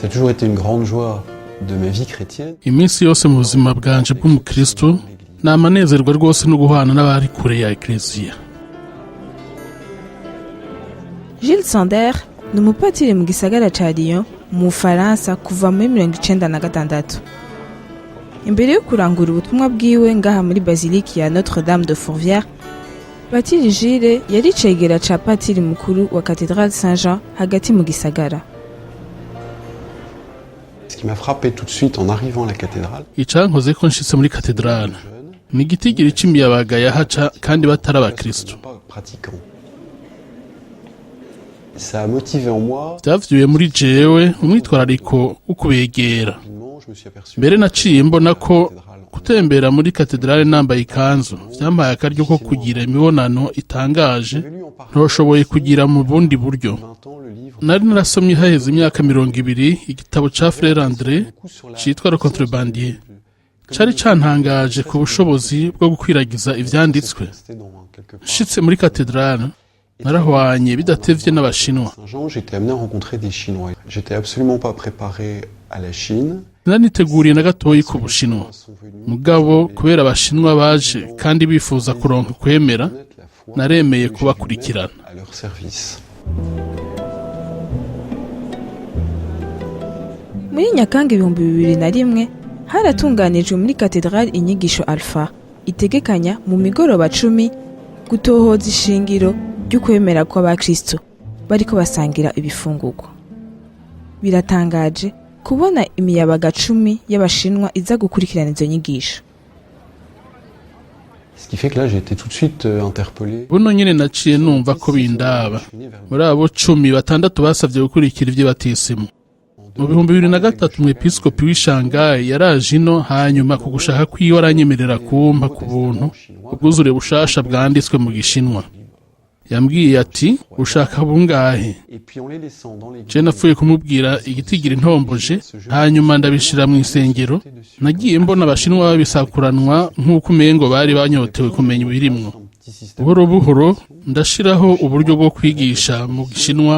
Ça a toujours été une grande joie de ma vie chrétienne. Iminsi yose mu buzima bwanje bw'umukristo namanezerwa rwose no guhana n'abari kure ya Eklezia. Gilles Sander ni umupatiri mu gisagara ca Lyon mu Bufaransa kuva muri 1996. Imbere yo kurangura ubutumwa bwiwe ngaha muri Basilique ya Notre Dame de Fourvière, Patiri Gilles yari cegera ca patiri mukuru wa Cathédrale Saint-Jean hagati mu gisagara. Ce qui m'a frappé tout de suite en arrivant à la cathédrale, Icankoze ko nshitse muri katedrale ni igitigiri c'imiyabaga yahaca kandi batari abakristo. ça a motivé en moi. Vyavyuye muri jewe umwitwarariko ukubegera. Mbere naciye mbona ko gutembera muri katedrale nambaye ikanzu vyampaye akaryo ko kugira imibonano itangaje ntoshoboye kugira mu bundi buryo. Nari narasomye haheze imyaka 20 igitabo ca Frère André citwa Le Contrebandier. Cari cantangaje ku bushobozi bwo gukwiragiza ivyanditswe. Nshitse muri katedrale narahwanye bidatevye n'abashinwa. J'étais amené à rencontrer des Chinois. J'étais absolument pas préparé à la Chine. Naniteguriye na gatoyi ku Bushinwa. Mugabo kubera abashinwa baje kandi bifuza kuronka kwemera, naremeye kubakurikirana. Muri Nyakanga 2001 haratunganijwe muri katedrale inyigisho Alpha itegekanya mu migoroba 10 gutohoza ishingiro ry'ukwemera kw'abakristo bariko basangira ibifungurwa. Biratangaje kubona imiyabaga 10 y'abashinwa iza gukurikirana izo nyigisho. Ce qui fait que là j'ai été tout de suite interpellé. Buno nyene naciye numva ko bindaba. Muri abo 10 batandatu basavye gukurikira ivyo batisimu. Mu 2003 umwepiskopi w'Ishanghai yaraje ino hanyuma ku gushaka kwiwe aranyemerera kumpa ku buntu ubwuzure bushasha bwanditswe mu Gishinwa. Yambwiye ati ushaka bungahe. Je napfuye kumubwira igitigira intomboje hanyuma ndabishira mu isengero. Nagiye mbona abashinwa babisakuranwa nk'uko umengo bari banyotewe kumenya ibirimwo. Buhoro buhoro ndashiraho uburyo bwo kwigisha mu Gishinwa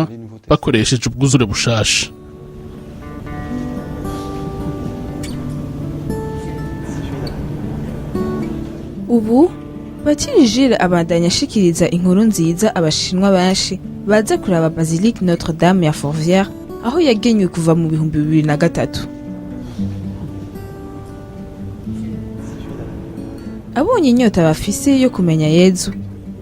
bakoresheje ubwuzure bushasha. Ubu Patiri Gilles abandanya ashikiriza inkuru nziza abashinwa benshi baza kuraba Basilique Notre Dame ya Fourvière aho yagenywe kuva mu 2003. Abonye inyota bafise yo kumenya Yezu,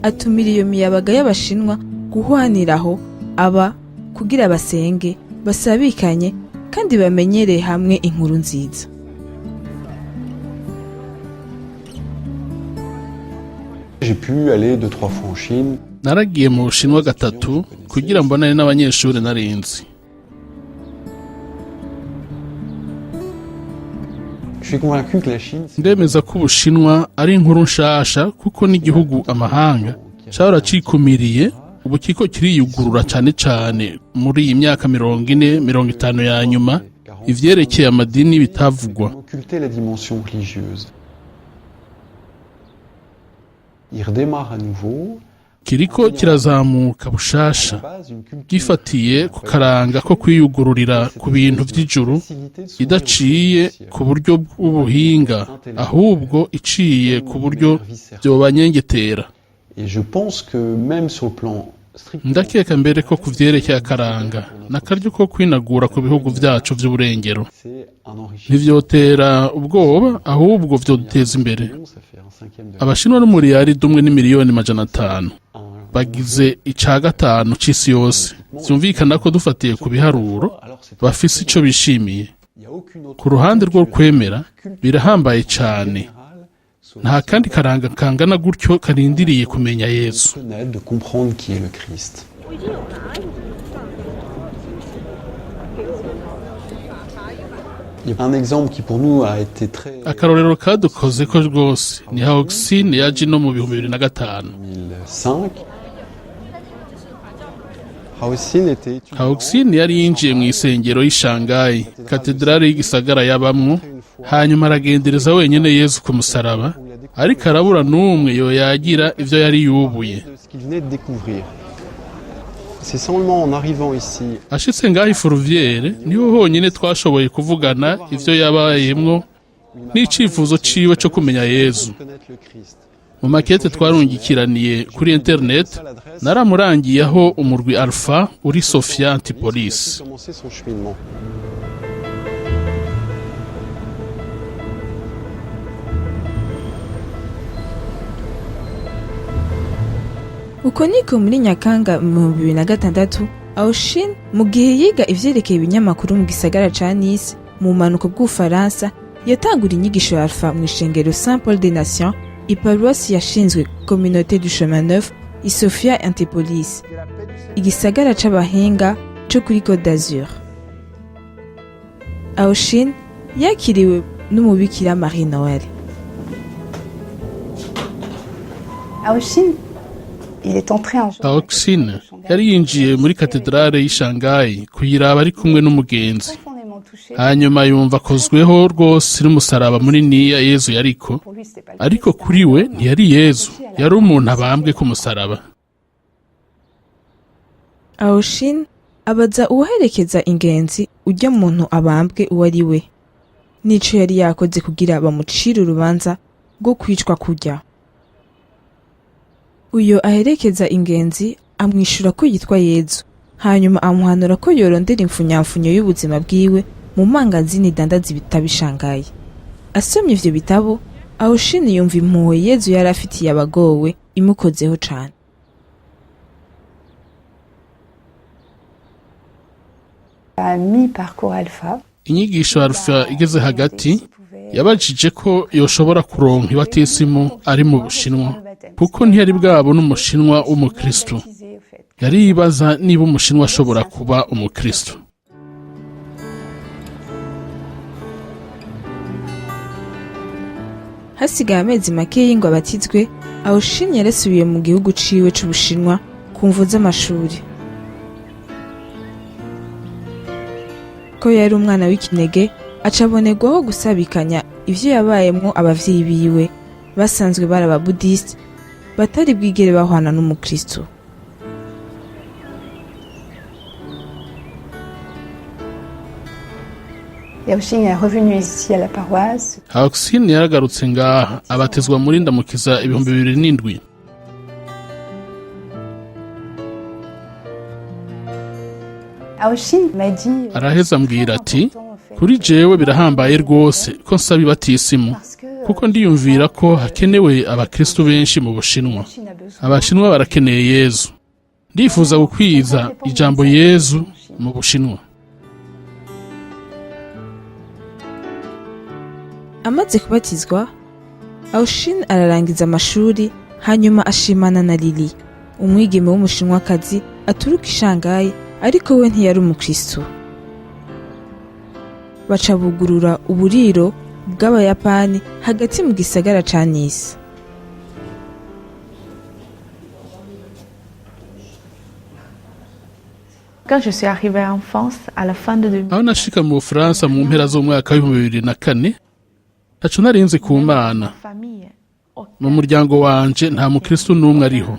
atumira iyo miyabaga y'abashinwa guhwaniraho aba kugira basenge, basabikanye kandi bamenyere hamwe inkuru nziza. J'ai pu aller 2-3 fois en Chine. Naragiye mu Bushinwa gatatu kugira mbonane n'abanyeshuri narinzi. Je suis convaincu que la Chine Ndemeza ko Ubushinwa ari inkuru nshasha kuko n'igihugu amahanga cyahora cikumiriye ubu kiko kiriyugurura cane muri iyi myaka 40-50 ya nyuma ivyerekeye amadini bitavugwa. la dimension religieuse. Il redémarre à nouveau. Kiriko kirazamuka bushasha gifatiye ku karanga ko kwiyugururira ku bintu vy'ijuru idaciye ku buryo bw'ubuhinga ahubwo iciye ku buryo byobanyengetera. Et je pense que même sur le plan Ndakeka mbere ko kuvyerekeye akaranga nakaryo ko kwinagura ku bihugu vyacu vy'uburengero ntivyotera ubwoba ahubwo vyoduteza imbere. Abashinwa n'umuriyari dumwe n'imiliyoni 500 bagize ica gatanu c'isi yose. Vyumvikana ko dufatiye ku biharuro bafise ico bishimiye. Ku ruhande rwo kwemera birahambaye cane. Nta kandi karanga kangana gutyo karindiriye kumenya Yesu. Un exemple qui pour nous a été très akarorero kadukoze ko rwose ni Hauxine yaje no mu 2005. Hauxine yari yinjiye mu isengero y'Ishanghai, katedrale y'igisagara yabamwo, hanyuma aragendereza wenyene Yesu ku musaraba, ariko arabura n'umwe yo yagira ivyo yari yubuye. C'est seulement en arrivant ici. ashitse ngaho ifuruvyere niho honyine twashoboye kuvugana ivyo yabayemwo n'icifuzo ciwe co kumenya Yezu. Mu makete twarungikiraniye kuri internet naramurangiye aho umurwi Alpha uri Sofia Antipolis. uko niko muri Nyakanga mu 2006 Aushin mu gihe yiga ivyerekeye ibinyamakuru mu gisagara ca Nice mu manuko bw'Ufaransa yatangura inyigisho ya Alpha mu ishengero Saint Paul des Nations iparuwasi yashinzwe Communauté du Chemin Neuf i Sofia Antipolis igisagara c'abahinga co kuri Côte d'Azur. Aushin yakiriwe n'umubikira Marie Noël. Aushin Aushin yari yinjiye muri katedrale y'Ishanghai kuyiraba ari kumwe n'umugenzi. Hanyuma yumva akozweho rwose n'umusaraba munini ya Yezu yariko, ariko kuri we ntiyari Yezu, yari umuntu abambwe ku musaraba. Aushin abaza uwaherekeza ingenzi ujya muntu abambwe uwo ari we, nico yari yakoze kugira bamucire urubanza rwo kwicwa kurya. Uyo aherekeza ingenzi amwishura ko yitwa Yezu, hanyuma amuhanura ko yorondera imfunyamfunyo y'ubuzima bwiwe mu mangazini dandaza ibitabo Ishanghai. Asomye ivyo bitabo, Aushin yumva impuhwe Yezu yari afitiye abagowe imukozeho cane. Inyigisho Alpha igeze hagati yabajije ko yoshobora kuronka ibatisimu ari mu Bushinwa, kuko ntiyari bwabona umushinwa w'umukristo. Yari yibaza niba umushinwa ashobora kuba umukristo. Hasigaye amezi make ngo abatizwe, Aushin yarasubiye mu gihugu ciwe c'Ubushinwa ku mvo z'amashuri. Ko yari umwana w'ikinege, acabonerwaho gusabikanya ivyo yabayemwo abavyeyi biwe basanzwe bari ababudiste batari bwigere bahwana n'umukristo. Aushin yaragarutse ngaha abatizwa muri Ndamukiza 2007. Araheza ambwira ati, kuri jewe birahambaye rwose ko nsaba ibatisimu, kuko ndiyumvira ko hakenewe abakristo benshi mu Bushinwa. Abashinwa barakeneye Yezu. Ndifuza gukwiza ijambo Yezu mu Bushinwa. Amaze kubatizwa, Aushin ararangiza amashuri, hanyuma ashimana na Lili, umwigeme w'umushinwakazi aturuka Ishanghai, ariko we ntiyari umukristo. Baca bugurura uburiro bw'Abayapani hagati mu gisagara ca Nice. Aho nashika mu Bufaransa mu mpera z'umwaka wa 2004, ntaco narinzi ku Mana. Mu muryango wanje nta mukristo n'umwe ariho.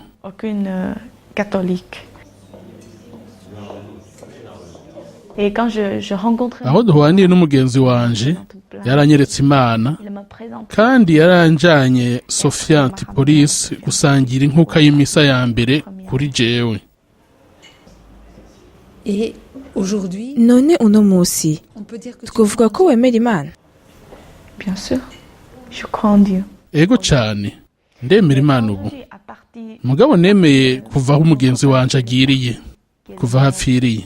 Aho duhwaniye n'umugenzi wanje yaranyeretse Imana, kandi yaranjanye Sofia Antipolis gusangira inkuka y'imisa ya mbere kuri jewe. None uno musi twovuga ko wemera Imana? Ego cane, ndemera Imana ubu. Mugabo nemeye kuva aho umugenzi wanje agiriye, kuva hapfiriye.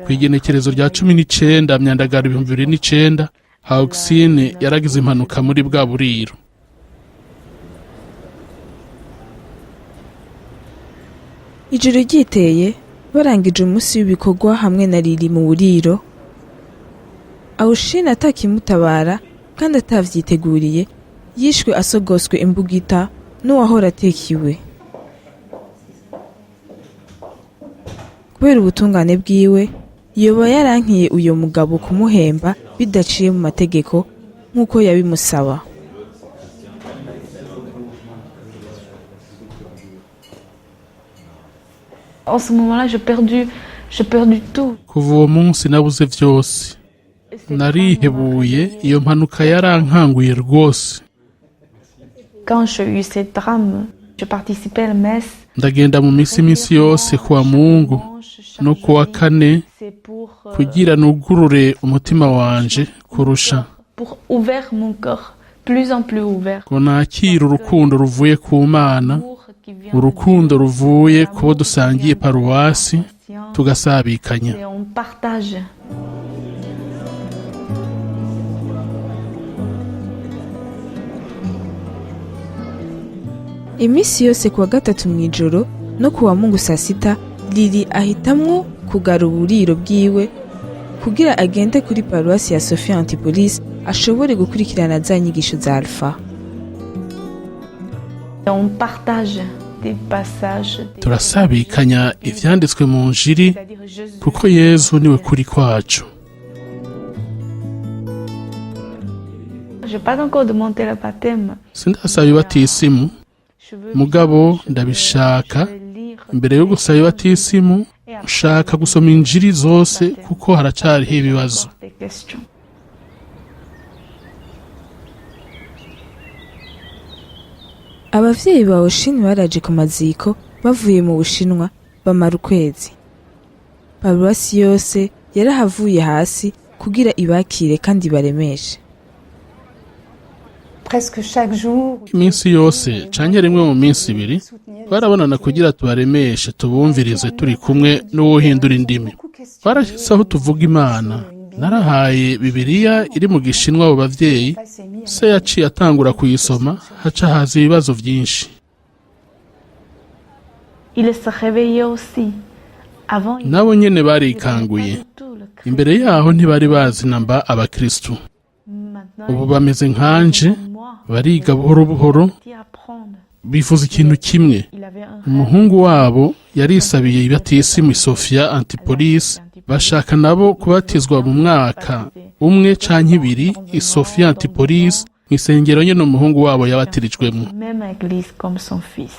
Kw'igenekerezo rya 19 Myandagaro 2009, Aushin yaragize impanuka muri bwa buriro. Ijoro ryiteye, barangije umunsi w'ibikorwa hamwe na Lili mu buriro, Aushin atakimutabara kandi atavyiteguriye, yishwe asogoswe imbugita n'uwahora atekiwe. Kubera ubutungane bwiwe, yoba yarankiye uyo mugabo kumuhemba bidaciye mu mategeko nk'uko yabimusaba. En ce moment-là, j'ai perdu tout. kuva uwo munsi nabuze vyose narihebuye iyo mpanuka yarankanguye rwose. Quand j'ai eu ce drame, je participais à la messe. Ndagenda mu misi yose kuwa Mungu no kuwa kane kugira nugurure umutima wanje kurusha, Pour ouvrir mon cœur, plus en plus ouvert. ngo nakire urukundo ruvuye ku Mana, urukundo ruvuye kubo dusangiye paruwasi tugasabikanya. Et on partage. iminsi yose kuwa gatatu mu ijoro no kuwa Mungu saa sita Lili ahitamwo kugara uburiro bwiwe kugira agende kuri paruwasi ya Sophia Antipolis ashobore gukurikirana za nyigisho za Alpha. Et on partage des passages. Turasabikanya ivyanditswe mu njiri C'est-à-dire Jésus. kuko Yezu niwe kuri kwacu. J'ai pas encore demandé le baptême. Sindasaba ibatisimu, Je veux mugabo ndabishaka. lire Imbere yo gusaba ibatisimu nshaka gusoma injiri zose kuko haracariho ibibazo. des questions. Abavyeyi ba Oshini baraje ku maziko bavuye mu Bushinwa bamara ukwezi. Paruwasi yose yarahavuye hasi kugira ibakire kandi baremeshe. Presque chaque jour. Iminsi yose canke rimwe mu minsi ibiri barabonana kugira tubaremeshe tubumvirize turi kumwe n'uwohindura indimi. Barashitse aho tuvuga Imana. Narahaye Bibiliya iri mu Gishinwa abo bavyeyi, se yaciye atangura kuyisoma haca haza ibibazo vyinshi. Il se réveillait aussi. Avant, il Nabo nyene barikanguye. Imbere yaho ntibari bazi namba abakristu. Maintenant, Ubu bameze nkanje, bariga buhoro buhoro, il a apprendre. bifuza ikintu kimwe. Il avait un Umuhungu wabo yarisabiye ibatisimu Sophia Antipolis, bashaka nabo kubatizwa mu mwaka umwe canke ibiri i Sophia Antipolis, mw'isengero nyene umuhungu wabo yabatirijwemo. même église comme son fils.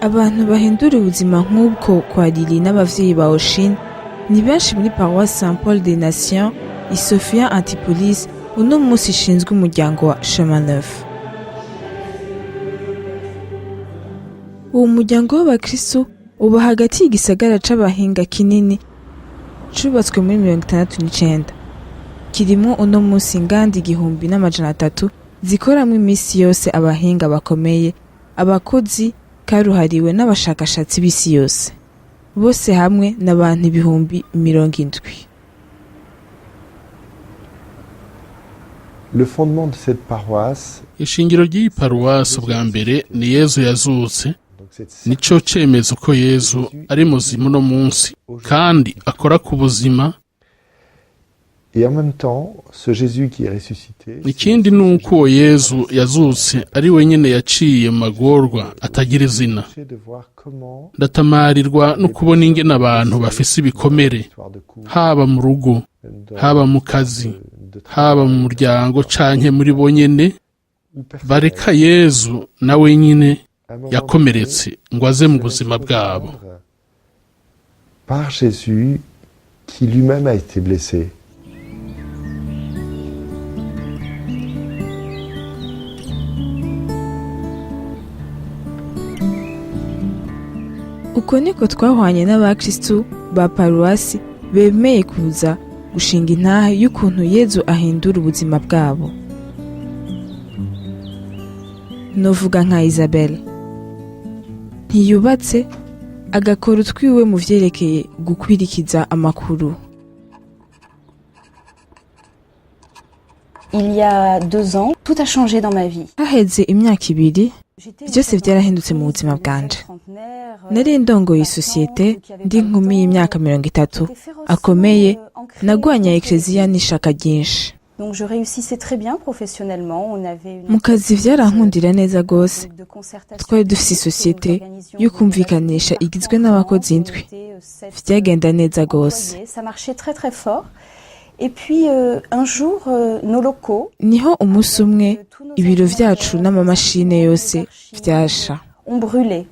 Abantu bahindura ubuzima nk'ubwo kwa Lili n'abavyeyi ba Oshini ni benshi muri Paroisse Saint Paul des Nations i Sophia Antipolis uno munsi ishinzwe umuryango wa Chemin Neuf. Uwo muryango w'abakristo uba hagati y'igisagara c'abahinga kinini cubatswe muri 1969. Kirimwo uno munsi inganda 1,300 zikoramwo imisi yose abahinga bakomeye, abakozi karuhariwe n'abashakashatsi b'isi yose. Bose hamwe n'abantu 70,000. Le fondement de cette paroisse, Ishingiro ry'iyi paruwasi bwa mbere ni Yezu yazutse, donc cette nico cemeza ko Yezu ari muzima uno munsi kandi akora ku buzima. et en même temps, ce Jésus qui est ressuscité, Ikindi nuko Yezu yazutse ari wenyene yaciye mu magorwa atagira izina. c'est de voir comment Ndatamarirwa no kubona ingene abantu bafise ibikomere, l'histoire de couple, haba mu rugo, dans- haba mu kazi, de haba mu muryango canke muri bo nyene, ou personnel, bareka Yezu nawe nyene à un moment yakomeretse ngo aze mu donné, buzima se bwabo. rejoindre par Jésus qui lui-même a été blessé. Uko niko twahwanye n'abakristu ba paruwasi bemeye kuza gushinga intahe y'ukuntu Yezu ahindura ubuzima bwabo. Novuga nka Isabelle. Ntiyubatse agakora utwiwe mu vyerekeye gukwirikiza amakuru. Il y a 2 ans, tout a changé dans ma vie. Haheze imyaka 2 byose byarahindutse mu buzima bwanje. Nari ndongoye isosiyete ndi nkumi y'imyaka 30 akomeye, nagwanya ekleziya n'ishaka ryinshi. Donc je réussissais très bien professionnellement. On avait mu kazi vyarankundira neza gose. Twari dufise isosiyete yo kumvikanisha igizwe n'abakozi indwi. Vyagenda neza gose. Ça marchait très très fort. Et puis un jour nos locaux niho umunsi umwe ibiro vyacu n'amamashine yose vyasha. On brûlait.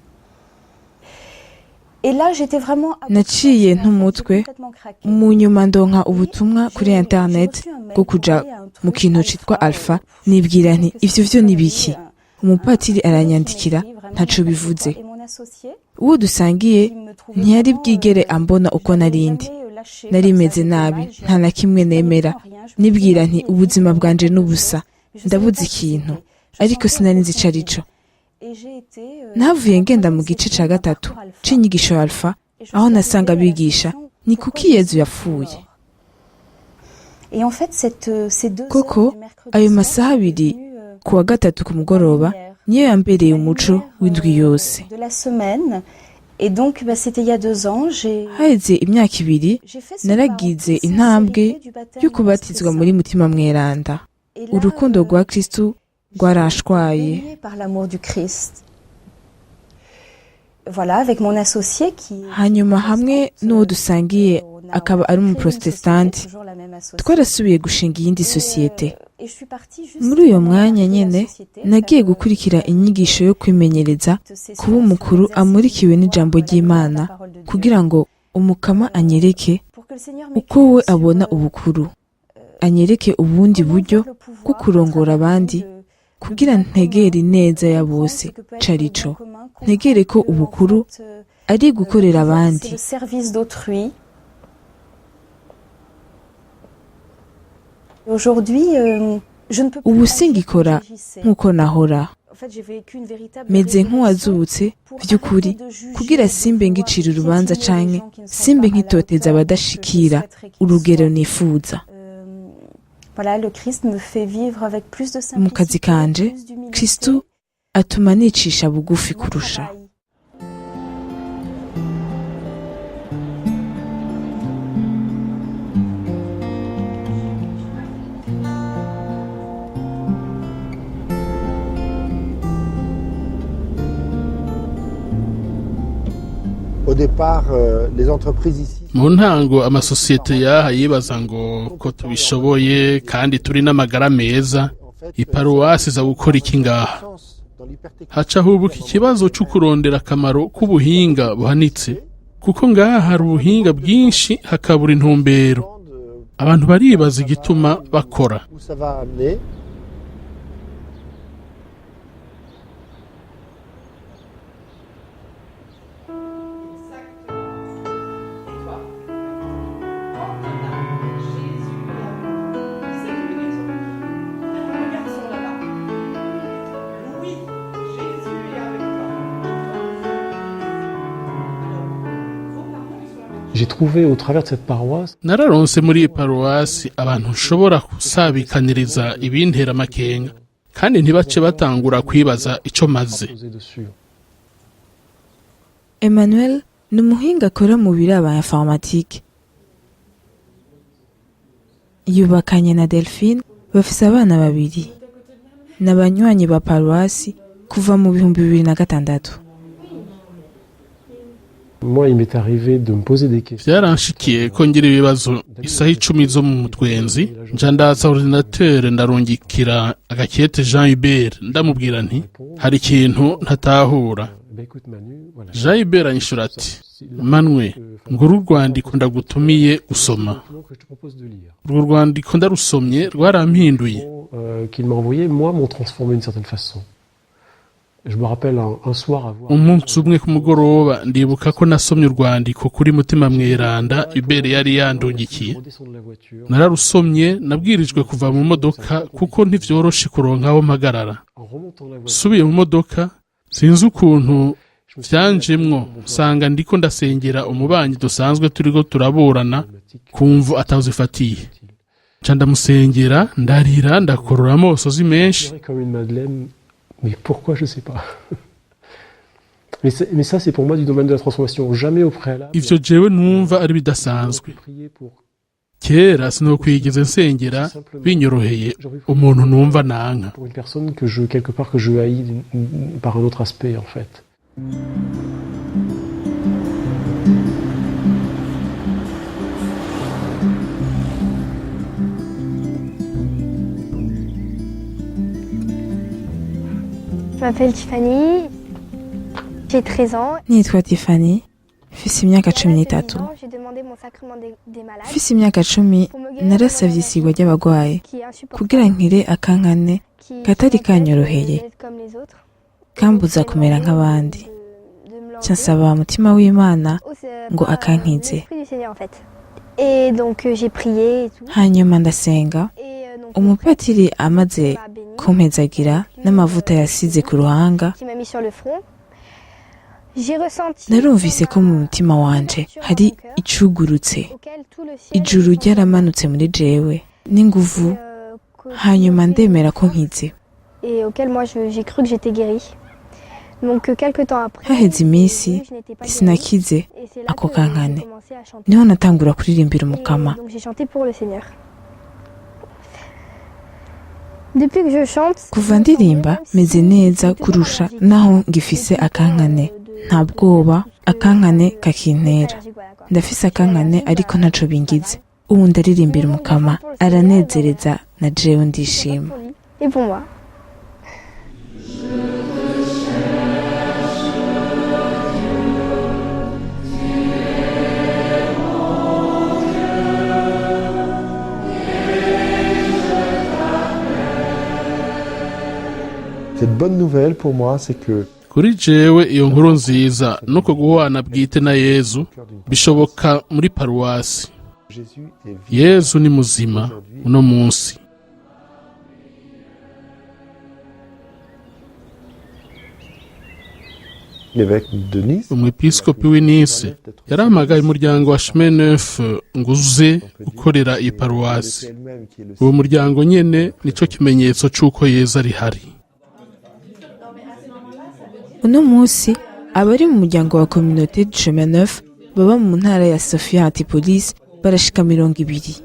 Et là j'étais vraiment naciye ntumutwe mu nyuma ndonka ubutumwa kuri internet bwo kuja mu kintu citwa Alpha nibwira nti ivyo vyo nibiki umupatiri aranyandikira ntaco bivuze uwo dusangiye ntiyari bwigere ambona uko narindi narimeze nabi nta na kimwe nemera nibwira nti ubuzima bwanje n'ubusa ndabuze ikintu ariko sinarinzi icarico navuye ngenda mu gice ca gatatu c'inyigisho Alpha aho nasanga bigisha ni kuki Yezu yapfuye koko ayo masaha abiri ku wa gatatu ku mugoroba niyo yambereye umuco w'indwi yose haheze imyaka ibiri naragize intambwe yo kubatizwa muri mutima mweranda urukundo rwa Kristu rwarashwaye hanyuma hamwe n'uwo dusangiye akaba ari umuprotestanti twarasubiye gushinga iyindi sosiyete muri uyo mwanya nyene nagiye gukurikira inyigisho yo kwimenyereza kuba umukuru amurikiwe n'ijambo ry'Imana kugira ngo umukama anyereke uko we abona ubukuru anyereke ubundi buryo bwo kurongora abandi kugira ntegere neza ya bose carico ntegere ko ubukuru ari gukorera abandi ubu singikora nk'uko nahora meze nk'uwazutse by'ukuri kugira simbe ngicira urubanza canke simbe nkitoteza abadashikira urugero nifuza mu kazi kanje Kristu atuma nicisha bugufi kurusha Au départ, les entreprises ici. mu ntango amasosiyete yaha yibaza ngo ko tubishoboye kandi turi n'amagara meza iparuwasi za gukora iki ngaha haca hubuka ikibazo cyo kurondera akamaro k'ubuhinga buhanitse kuko ngaha hari ubuhinga bwinshi hakabura intumbero abantu baribaza igituma bakora J'ai trouvé au travers de cette paroisse nararonse muri iyi paruwasi abantu nshobora kusabikaniriza ibintera amakenga kandi ntibace batangura kwibaza ico maze Emmanuel ni umuhinga akora mu biraba informatique yubakanye na Delphine bafise abana babiri n'abanywanyi ba paruwasi kuva mu 2006 Moi, il m'est arrivé de me poser des questions. Vyaranshikiye ko ngira ibibazo isaha 10 zo mu mutwenzi nja ndaza ordinateur ndarungikira agakete Jean Hubert ndamubwira nti hari ikintu ntatahura Jean Hubert anyishura ati Manwe nguru rwandiko ndagutumiye gusoma urwo rwandiko ndarusomye rwarampinduye qu'il m'a envoyé moi m'ont transformé d'une certaine façon. Je me rappelle un soir avoir umunsi umwe ku mugoroba ndibuka ko nasomye urwandiko kuri mutima mweranda Hubert yari yandungikiye nararusomye nabwirijwe kuva mu modoka kuko ntivyoroshe kuronka aho mpagarara subiye mu modoka sinzi ukuntu vyanjemwo nsanga ndiko ndasengera umubanyi dusanzwe turiko turaburana kumvu atawuzifatiye nca ndamusengera ndarira ndakorora amosozi menshi Mais pourquoi je sais pas. Mais ça c'est pour moi du domaine de la transformation. Jamais au préalable. Ivyo jewe numva ari bidasanzwe. kera sinokwigeze nsengera binyoroheye umuntu numva nanka. Pour une personne quelque part que je haïs par un autre aspect en fait. Je m'appelle Tiffany, j'ai 13 ans. nitwa Tiffany mfise imyaka 13. J'ai demandé mon sacrement des malades. mfise imyaka 10 narasavye isigwa ry'abagwayi kugira nkire akankane katari kanyoroheye kambuza kumera nk'abandi. Nca nsaba umutima w'Imana ngo akankize. Et donc j'ai prié et tout. Hanyuma ndasenga, umupatiri amaze kumpezagira n'amavuta yasize ku ruhanga, Qui m'a mis sur le front. J'ai ressenti narumvise ko mu mutima wanje hari icugurutse, auquel tout le ciel ijuru ryaramanutse muri jewe n'inguvu, hanyuma ndemera ko nkize. et auquel moi j'ai cru que j'étais guérie. Donc quelques temps après, Haheze iminsi je n'étais pas guérie. sinakize Et c'est là ako que kankane, j'ai commencé à chanter. niho natangura kuririmbira umukama. Et donc j'ai chanté pour le Seigneur. Depuis que je chante, Kuva ndirimba meze neza kurusha naho ngifise akankane, nta bwoba akankane kakintera. Ndafise akankane ariko ntaco bingize. Ubu ndaririmbira umukama, aranezereza na jewe ndishima. pour lui et pour moi. Cette bonne nouvelle pour moi, c'est que Kuri jewe iyo nkuru nziza nuko guhwana bwite na Yezu bishoboka muri paruwasi. Jésus est vivant. Yezu ni muzima uno munsi. L'évêque de Nice, Umwepiskopi w'i Nice yarahamagaye umuryango wa Chemin Neuf ngo uze gukorera iyi paruwasi. elle-même qui est le Uwo muryango nyene nico kimenyetso c'uko Yezu ari hari. Uno munsi abari mu muryango wa Communauté du Chemin Neuf baba mu ntara ya Sofia Antipolis barashika 200.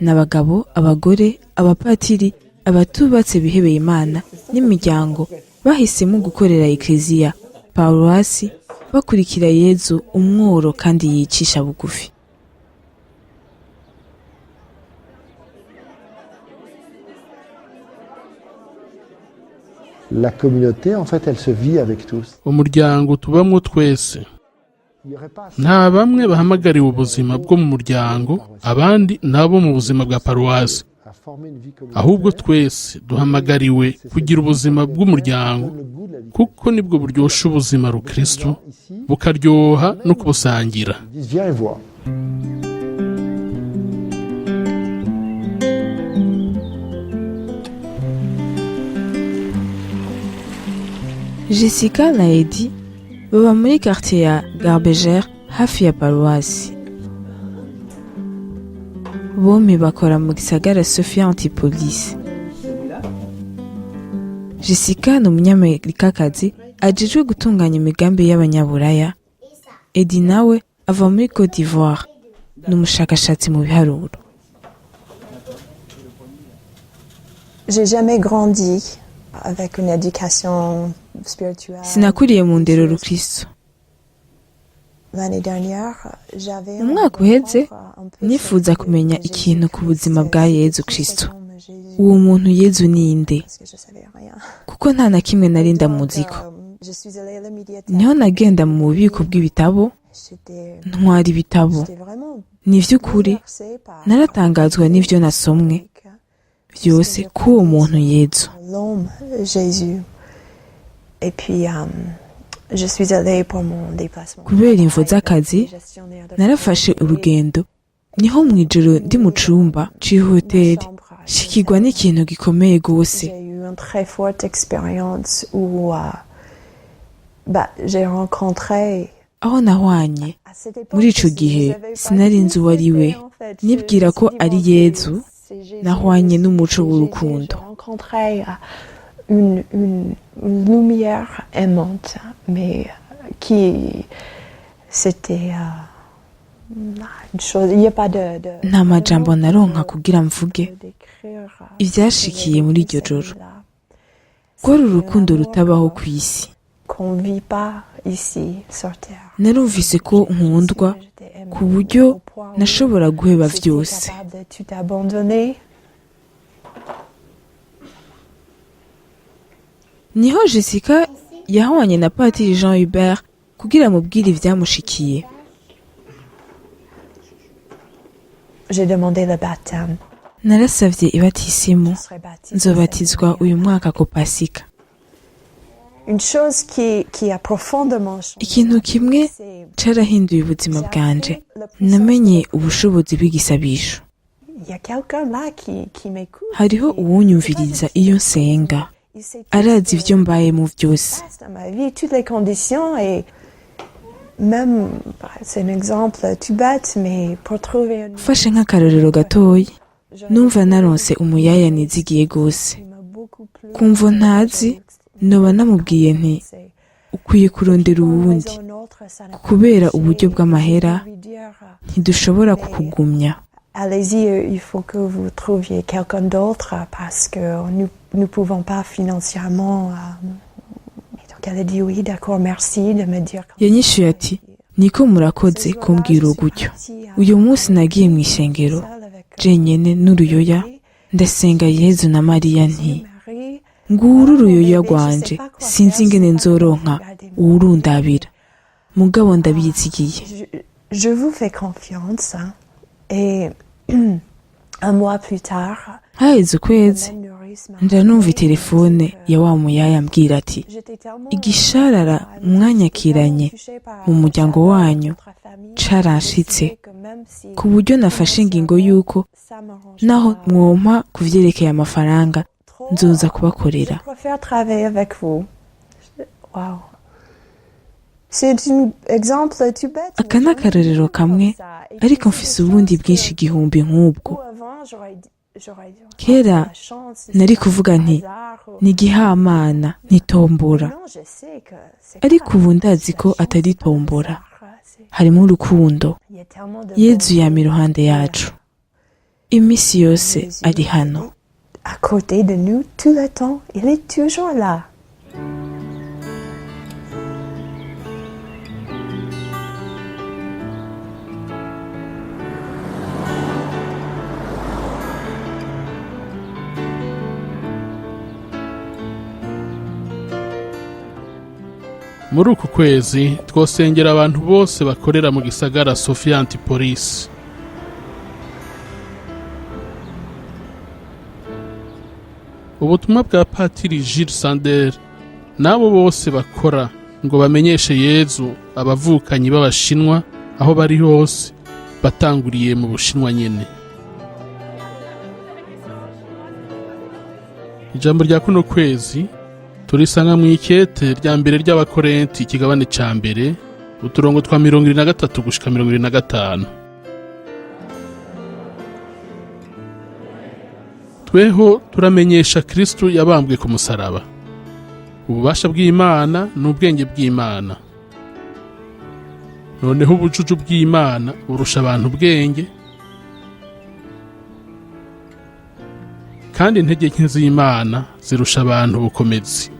N'abagabo, abagore, abapatiri, abatubatse bihebeye Imana n'imiryango bahisemo gukorera Eklezia paruwasi bakurikira Yezu umworo kandi yicisha bugufi. La communauté, en fait, elle se vit avec tous. Umuryango tubamwo twese. Il n'y aurait pas Nta bamwe bahamagariwe ubuzima bwo mu muryango, abandi nabo mu buzima bwa paruwasi. à former une vie Ahubwo communautaire. twese duhamagariwe kugira ubuzima bw'umuryango, Le goût de la vie. kuko nibwo buryosha ubuzima rukristo, Ici, bukaryoha no kubusangira. ils disent viens et vois. Jessica na Edi baba muri quartier ya Garbegère hafi ya paruwasi. Bombi bakora mu gisagara Sofia Antipolis. Jessica ni umunyamerikakazi ajejwe gutunganya imigambi y'abanyaburaya. Edi nawe ava muri Côte d'Ivoire, ni umushakashatsi mu biharuro. J'ai jamais grandi avec une éducation spirituelle. Sinakuriye mu ndero rukristo. L'année dernière, j'avais Mu mwaka uheze nifuza kumenya ikintu ku buzima bwa Yezu Kristo. Uwo muntu Yezu ninde? Kuko nta na kimwe nari ndamuziko. Niho nagenda mu bubiko bw'ibitabo, ntwara ibitabo. Ni vy'ukuri naratangazwa n'ivyo nasomwe byose k'uwo muntu Yezu. L'homme Jésus. Et puis, je suis allée pour mon déplacement. Kubera imvo z'akazi narafashe urugendo, niho mw'ijoro ndi mu cumba c'ihoteli shikirwa n'ikintu gikomeye gose. J'ai eu une très forte expérience où j'ai rencontré. Aho nahwanye muri ico gihe sinari nzi uwo ari we, nibwira ko ari Yezu, nahwanye n'umuco w'urukundo. J'ai rencontré une lumière aimante, mais qui c'était nta majambo naronka kugira mvuge ivyashikiye muri iryo joro. Rwari urukundo rutabaho ku isi. Narumvise ko nkundwa ku buryo nashobora guheba vyose. Niho Jessica yahwanye na Patiri Jean Hubert kugira amubwire ivyamushikiye. Narasavye ibatisimu, nzobatizwa uyu mwaka ku Pasika. Ikintu kimwe carahinduye ubuzima bwanje, namenye ubushobozi bw'igisabisho. Hariho uwunyumviriza iyo nsenga, arazi ivyo mbayemo vyose. Fashe nk'akarorero gatoyi, numva naronse umuyaya nizigiye gose. Kumva ntazi, noba namubwiye nti ukwiye kurondera uwundi, kubera uburyo bw'amahera ntidushobora kukugumya. Allez-y, il faut que vous trouviez quelqu'un d'autre parce que nous ne pouvons pas financièrement. Et donc elle a dit oui, d'accord, merci de me dire. Yanyishuye ati, niko murakoze kumbwira gutyo. Uyu munsi nagiye mu ishengero, jenyene n'uruyoya, ndasenga Yezu na Mariya nti, nguru uruyoya rwanje, sinzi ingene nzoronka uwurundabira. Mugabo ndabizigiye. Je vous fais confiance, et un mois plus tard, haheze ukwezi ndanumva telefone ya wa muyaya ambwira ati, igisharara mwanyakiranye mu muryango wanyu caranshitse ku buryo nafashe ingingo yuko naho mwompa kuvyerekeye amafaranga nzoza kubakorera. Aka ni akarorero kamwe, ariko mfise ubundi bwinshi igihumbi nk'ubwo. Kera nari kuvuga nti ni igihamana, ni tombora. Ariko ubu ndazi ko atari tombora, harimo urukundo. Yezu yama iruhande yacu, imisi yose ari hano. À côté de nous tout le temps, il est toujours là. Muri uku kwezi twosengera abantu bose bakorera mu gisagara Sophia Antipolis. Ubutumwa bwa Patiri Gilles Sander nabo bose bakora ngo bamenyeshe Yezu abavukanyi b'Abashinwa aho bari hose, batanguriye mu Bushinwa nyene. Ijambo rya kuno kwezi turisanga mu ikete rya mbere ry'Abakorenti ikigabane ca mbere, uturongo twa 23 gushika 25. Tweho turamenyesha Kristo yabambwe ku musaraba, ububasha bw'Imana n'ubwenge bw'Imana. Noneho ubujuju bw'Imana burusha abantu ubwenge, kandi intege nke z'Imana zirusha abantu ubukomezi.